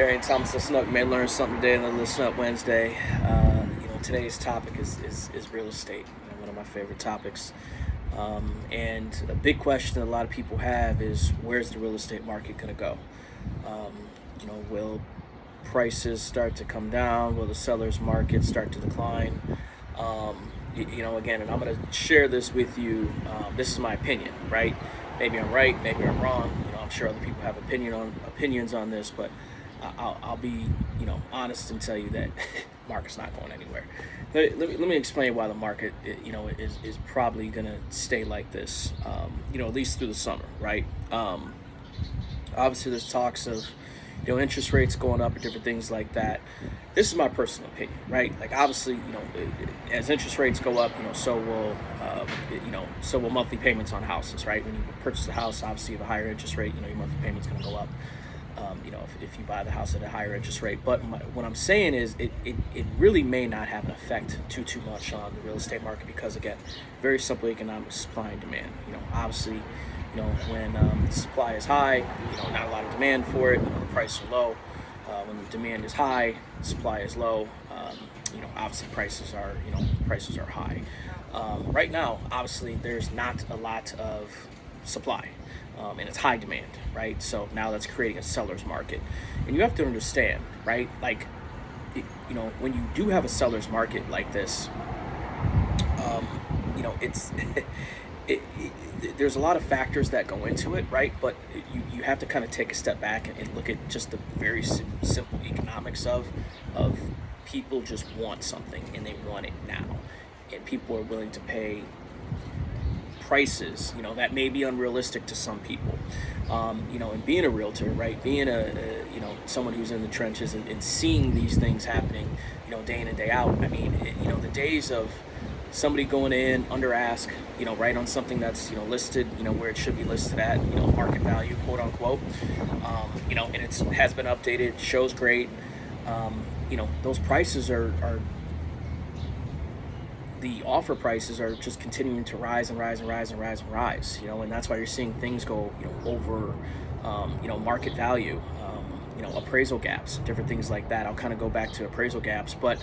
Darian Thomas, listen up. You may learn something today on the Listen Up Wednesday. Today's topic is real estate, one of my favorite topics. And a big question that a lot of people have is, where's the real estate market going to go? Will prices start to come down? Will the seller's market start to decline? Again, and I'm going to share this with you. This is my opinion, right? Maybe I'm right, maybe I'm wrong. I'm sure other people have opinions on this, but I'll be, honest and tell you that market's not going anywhere. Let me explain why the market, is probably going to stay like this, at least through the summer, right? Obviously, there's talks of, interest rates going up and different things like that. This is my personal opinion, right? Like, obviously, as interest rates go up, so will monthly payments on houses, right? When you purchase a house, obviously, you have a higher interest rate, your monthly payment's going to go up. If you buy the house at a higher interest rate. But what I'm saying is it really may not have an effect too much on the real estate market because, again, very simple economics, supply and demand. Obviously, when the supply is high, not a lot of demand for it, the prices are low. When the demand is high, supply is low, obviously prices are high. Right now, obviously, there's not a lot of supply. And it's high demand, right? So now that's creating a seller's market. And you have to understand, right? Like, when you do have a seller's market like this, it's there's a lot of factors that go into it, right? But you have to kind of take a step back and look at just the very simple economics of people just want something and they want it now. And people are willing to pay prices, that may be unrealistic to some people. And being a realtor, right, being someone who's in the trenches and seeing these things happening, day in and day out. I mean, the days of somebody going in under ask, right on something that's, listed, where it should be listed at, market value, quote unquote, and it has been updated, shows great. Those prices are the offer prices are just continuing to rise and rise and rise and rise and rise, and that's why you're seeing things go, over, market value, appraisal gaps, different things like that. I'll kind of go back to appraisal gaps, but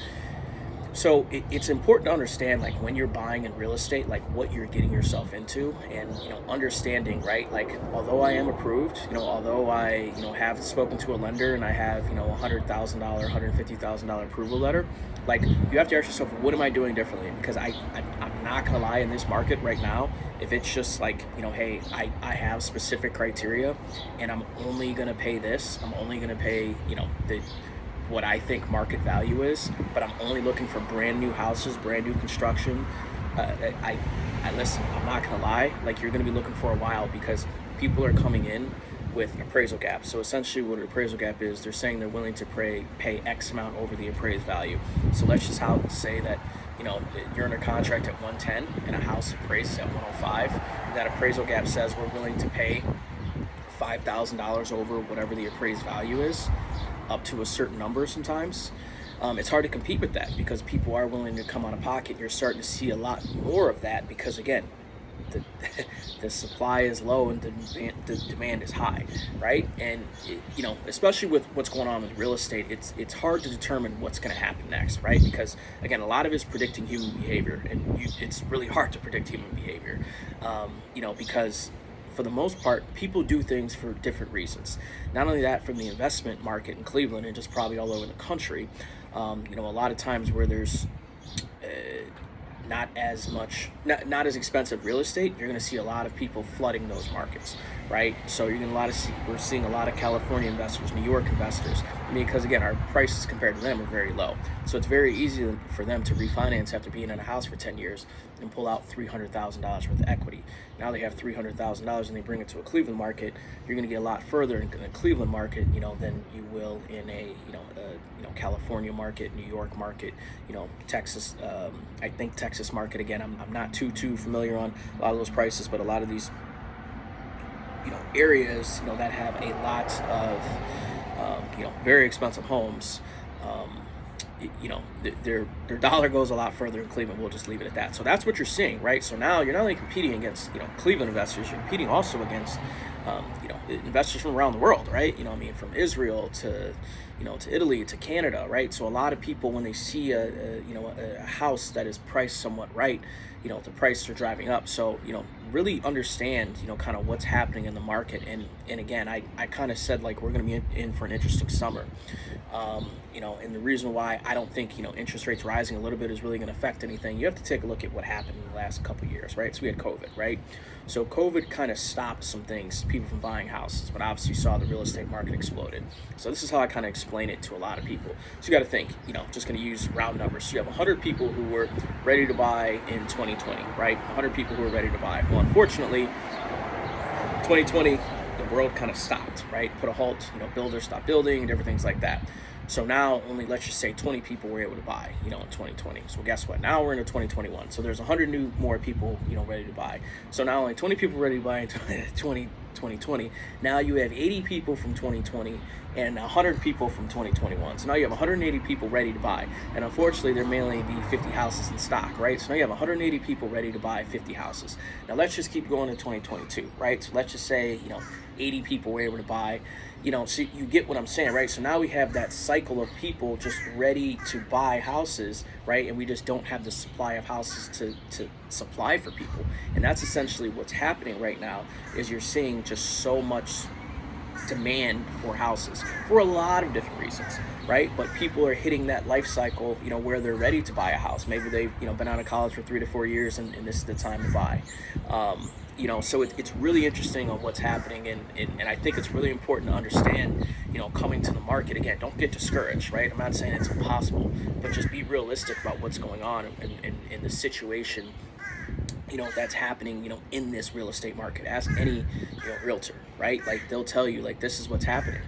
so it's important to understand, like, when you're buying in real estate, like, what you're getting yourself into, and understanding, right, like, although I am approved, although I have spoken to a lender and I have $100,000, $150,000 approval letter, like, you have to ask yourself, what am I doing differently? Because I'm not gonna lie, in this market right now, if it's just like, hey, I have specific criteria and I'm only gonna pay this, I'm only gonna pay what I think market value is, but I'm only looking for brand new houses, brand new construction. I listen, I'm not gonna lie, like, you're gonna be looking for a while because people are coming in with appraisal gaps. So essentially what an appraisal gap is, they're saying they're willing to pay X amount over the appraised value. So let's just say that, you're under contract at 110 and a house appraised at 105. And that appraisal gap says we're willing to pay $5,000 over whatever the appraised value is, up to a certain number sometimes. It's hard to compete with that because people are willing to come out of pocket. You're starting to see a lot more of that because, again, the supply is low and the demand is high, right? And especially with what's going on with real estate, it's hard to determine what's going to happen next, right? Because, again, a lot of it is predicting human behavior, and it's really hard to predict human behavior, because for the most part, people do things for different reasons. Not only that, from the investment market in Cleveland and just probably all over the country, a lot of times where there's not as expensive real estate, you're going to see a lot of people flooding those markets, right? So we're seeing a lot of California investors, New York investors, because, again, our prices compared to them are very low. So it's very easy for them to refinance after being in a house for 10 years and pull out $300,000 worth of equity. Now they have $300,000 and they bring it to a Cleveland market. You're going to get a lot further in the Cleveland market, than you will in a California market, New York market, Texas. I think Texas market, again, I'm not too familiar on a lot of those prices, but a lot of these areas that have a lot of very expensive homes, they're their dollar goes a lot further in Cleveland. We'll just leave it at that. So that's what you're seeing, right? So now you're not only competing against, Cleveland investors, you're competing also against, investors from around the world, right? From Israel to, to Italy to Canada, right? So a lot of people, when they see a house that is priced somewhat right, the prices are driving up. So, really understand, kind of what's happening in the market. And again, I kind of said, like, we're going to be in for an interesting summer. And the reason why I don't think, interest rates rising a little bit is really going to affect anything. You have to take a look at what happened in the last couple of years, right? So we had COVID, right? So COVID kind of stopped some things, people from buying houses, but obviously you saw the real estate market exploded. So this is how I kind of explain it to a lot of people. So you got to think, just going to use round numbers. So you have 100 people who were ready to buy in 2020, right? 100 people who were ready to buy. Well, unfortunately, 2020, the world kind of stopped, right? Put a halt, builders stopped building and different things like that. So now only, let's just say 20 people were able to buy, in 2020. So guess what? Now we're into 2021. So there's 100 more people, ready to buy. So now only 20 people ready to buy in 2020. Now you have 80 people from 2020 and 100 people from 2021. So now you have 180 people ready to buy. And unfortunately, there may only be 50 houses in stock, right? So now you have 180 people ready to buy 50 houses. Now let's just keep going to 2022, right? So let's just say, 80 people were able to buy. So you get what I'm saying, right? So now we have that cycle of people just ready to buy houses, right? And we just don't have the supply of houses to supply for people. And that's essentially what's happening right now, is you're seeing just so much demand for houses for a lot of different reasons, right? But people are hitting that life cycle, where they're ready to buy a house. Maybe they've, been out of college for 3 to 4 years and this is the time to buy. So it's really interesting on what's happening, and I think it's really important to understand, coming to the market. Again, don't get discouraged, right? I'm not saying it's impossible, but just be realistic about what's going on in the situation, that's happening, in this real estate market. Ask any, realtor, right? Like, they'll tell you, like, this is what's happening.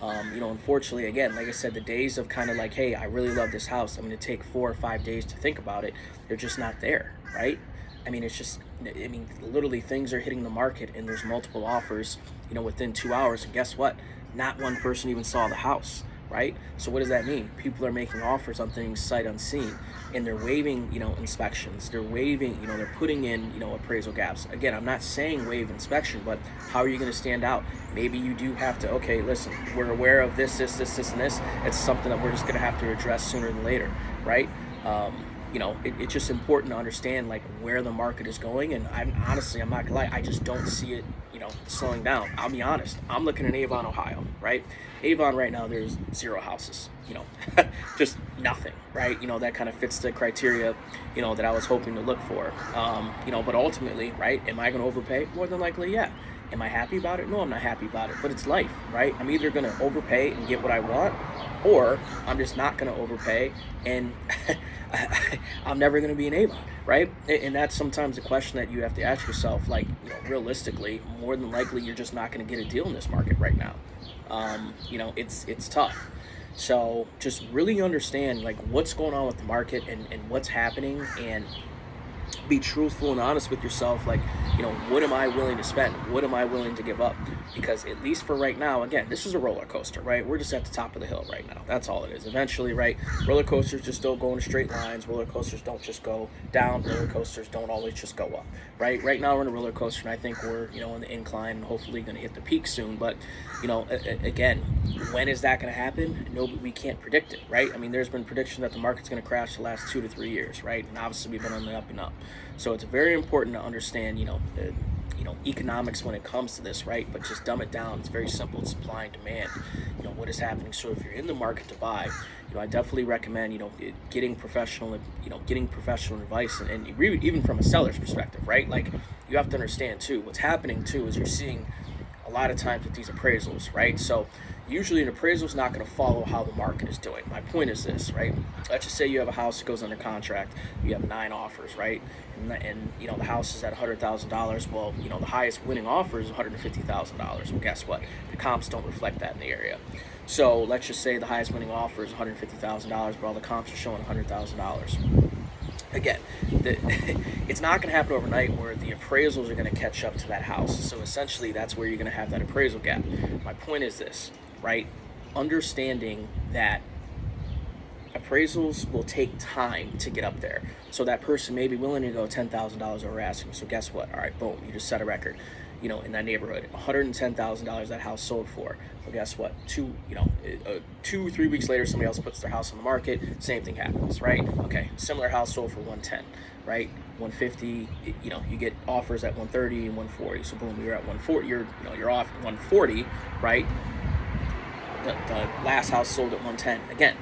Unfortunately, again, like I said, the days of kind of like, hey, I really love this house, I'm going to take 4 or 5 days to think about it, they're just not there, right? Literally things are hitting the market and there's multiple offers, within 2 hours. And guess what? Not one person even saw the house, right? So what does that mean? People are making offers on things sight unseen, and they're waiving, inspections. They're waiving, they're putting in, appraisal gaps. Again, I'm not saying waive inspection, but how are you going to stand out? Maybe you do have to, okay, listen, we're aware of this, and this. It's something that we're just going to have to address sooner than later, right? It's just important to understand, like, where the market is going. And I'm not gonna lie, I just don't see it, slowing down. I'll be honest. I'm looking in Avon, Ohio, right? Avon right now, there's 0 houses, just nothing, right? That kind of fits the criteria, that I was hoping to look for. But ultimately, right, am I going to overpay? More than likely, yeah. Am I happy about it? No, I'm not happy about it, but it's life, right? I'm either going to overpay and get what I want, or I'm just not going to overpay and I'm never going to be an Avon, right? And that's sometimes the question that you have to ask yourself, like, realistically, more than likely, you're just not going to get a deal in this market right now. It's tough. So just really understand, like, what's going on with the market and what's happening, and be truthful and honest with yourself. Like, what am I willing to spend? What am I willing to give up? Because at least for right now, again, this is a roller coaster, right? We're just at the top of the hill right now. That's all it is. Eventually, right? Roller coasters just don't go in straight lines. Roller coasters don't just go down. Roller coasters don't always just go up, right? Right now we're in a roller coaster, and I think we're, in the incline and hopefully going to hit the peak soon. But, again, when is that going to happen? No, we can't predict it, right? There's been prediction that the market's going to crash the last 2 to 3 years, right? And obviously we've been on the up and up. So it's very important to understand, economics when it comes to this, right? But just dumb it down. It's very simple. It's supply and demand. What is happening. So if you're in the market to buy, I definitely recommend, getting professional advice, and even from a seller's perspective, right? Like, you have to understand too, what's happening too is you're seeing a lot of times with these appraisals, right? So usually an appraisal is not going to follow how the market is doing. My point is this, right? Let's just say you have a house that goes under contract, you have 9 offers, right? And the house is at $100,000. Well, the highest winning offer is $150,000. Well, guess what? The comps don't reflect that in the area. So let's just say the highest winning offer is $150,000, but all the comps are showing $100,000. Again, it's not going to happen overnight where the appraisals are going to catch up to that house. So essentially, that's where you're going to have that appraisal gap. My point is this, right? Understanding that appraisals will take time to get up there. So that person may be willing to go $10,000 over asking. So guess what? All right, boom, you just set a record. In that neighborhood, $110,000 that house sold for. Well, guess what? 2-3 weeks later, somebody else puts their house on the market. Same thing happens, right? Okay, similar house sold for 110, right? 150. You get offers at 130 and 140. So boom, you're at 140. You're off 140, right? The last house sold at 110 again.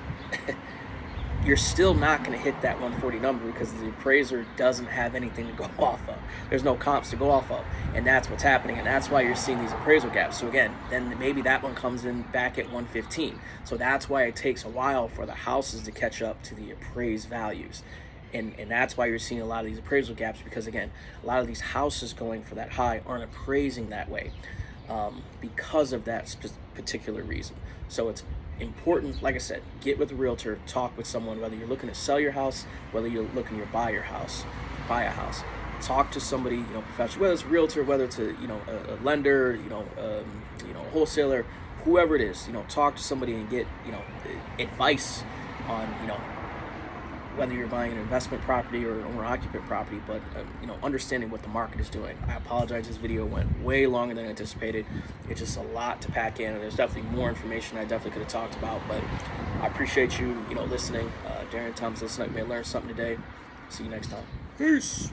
You're still not going to hit that 140 number because the appraiser doesn't have anything to go off of. There's no comps to go off of, and that's what's happening, and that's why you're seeing these appraisal gaps. So again, then maybe that one comes in back at 115. So that's why it takes a while for the houses to catch up to the appraised values. And that's why you're seeing a lot of these appraisal gaps, because again, a lot of these houses going for that high aren't appraising that way because of that particular reason. So it's important, like I said, get with a realtor, talk with someone, whether you're looking to sell your house, whether you're looking to buy a house. Talk to somebody, professional, whether it's a realtor, whether it's a lender, a wholesaler, whoever it is, talk to somebody and get, advice on, whether you're buying an investment property or an owner-occupant property, but understanding what the market is doing. I apologize, this video went way longer than anticipated. It's just a lot to pack in, and there's definitely more information I definitely could have talked about, but I appreciate you, listening. Darren Thomas, listen, I may learn something today. See you next time. Peace.